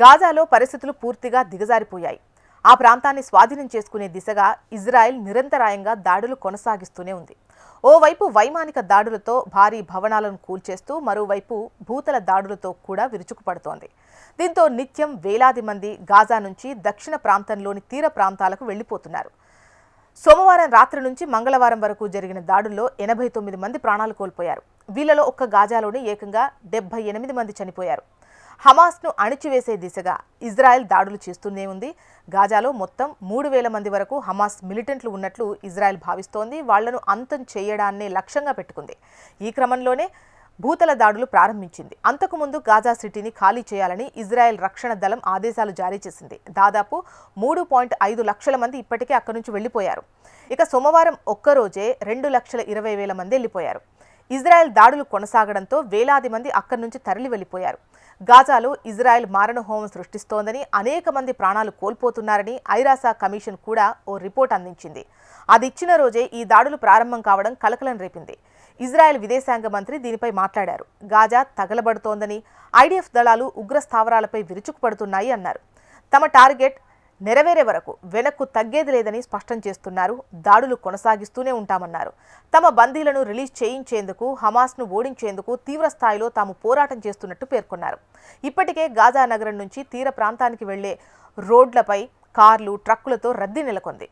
గాజాలో పరిస్థితులు పూర్తిగా దిగజారిపోయాయి. ఆ ప్రాంతాన్ని స్వాధీనం చేసుకునే దిశగా ఇజ్రాయెల్ నిరంతరాయంగా దాడులు కొనసాగిస్తూనే ఉంది. ఓవైపు వైమానిక దాడులతో భారీ భవనాలను కూల్చేస్తూ మరోవైపు భూతల దాడులతో కూడా విరుచుకుపడుతోంది. దీంతో నిత్యం వేలాది మంది గాజా నుంచి దక్షిణ ప్రాంతంలోని తీర ప్రాంతాలకు వెళ్లిపోతున్నారు. సోమవారం రాత్రి నుంచి మంగళవారం వరకు జరిగిన దాడుల్లో 89 మంది ప్రాణాలు కోల్పోయారు. వీళ్లలో ఒక్క గాజాలోనే ఏకంగా 78 మంది చనిపోయారు. హమాస్ను అణిచివేసే దిశగా ఇజ్రాయెల్ దాడులు చేస్తూనే ఉంది. గాజాలో మొత్తం 3000 మంది వరకు హమాస్ మిలిటెంట్లు ఉన్నట్లు ఇజ్రాయెల్ భావిస్తోంది. వాళ్లను అంతం చేయడాన్నే లక్ష్యంగా పెట్టుకుంది. ఈ క్రమంలోనే భూతల దాడులు ప్రారంభించింది. అంతకుముందు గాజా సిటీని ఖాళీ చేయాలని ఇజ్రాయెల్ రక్షణ దళం ఆదేశాలు జారీ చేసింది. దాదాపు 3.5 లక్షల మంది ఇప్పటికే అక్కడి నుంచి వెళ్లిపోయారు. ఇక సోమవారం ఒక్కరోజే 2,20,000 మంది వెళ్లిపోయారు. ఇజ్రాయెల్ దాడులు కొనసాగడంతో వేలాది మంది అక్కడి నుంచి తరలి వెళ్లిపోయారు. గాజాలో ఇజ్రాయెల్ మారణహోమం సృష్టిస్తోందని, అనేక మంది ప్రాణాలు కోల్పోతున్నారని ఐరాసా కమిషన్ కూడా ఓ రిపోర్ట్ అందించింది. అది ఇచ్చిన రోజే ఈ దాడులు ప్రారంభం కావడం కలకలం రేపింది. ఇజ్రాయెల్ విదేశాంగ మంత్రి దీనిపై మాట్లాడారు. గాజా తగలబడుతోందని, ఐడిఎఫ్ దళాలు ఉగ్ర స్థావరాలపై విరుచుకుపడుతున్నాయి అన్నారు. తమ టార్గెట్ నెరవేరే వరకు వెనక్కు తగ్గేది లేదని స్పష్టం చేస్తున్నారు. దాడులు కొనసాగిస్తూనే ఉంటామన్నారు. తమ బందీలను రిలీజ్ చేయించేందుకు, హమాస్ను ఓడించేందుకు తీవ్ర స్థాయిలో తాము పోరాటం చేస్తున్నట్టు పేర్కొన్నారు. ఇప్పటికే గాజా నగరం నుంచి తీర ప్రాంతానికి వెళ్లే రోడ్లపై కార్లు, ట్రక్కులతో రద్దీ నెలకొంది.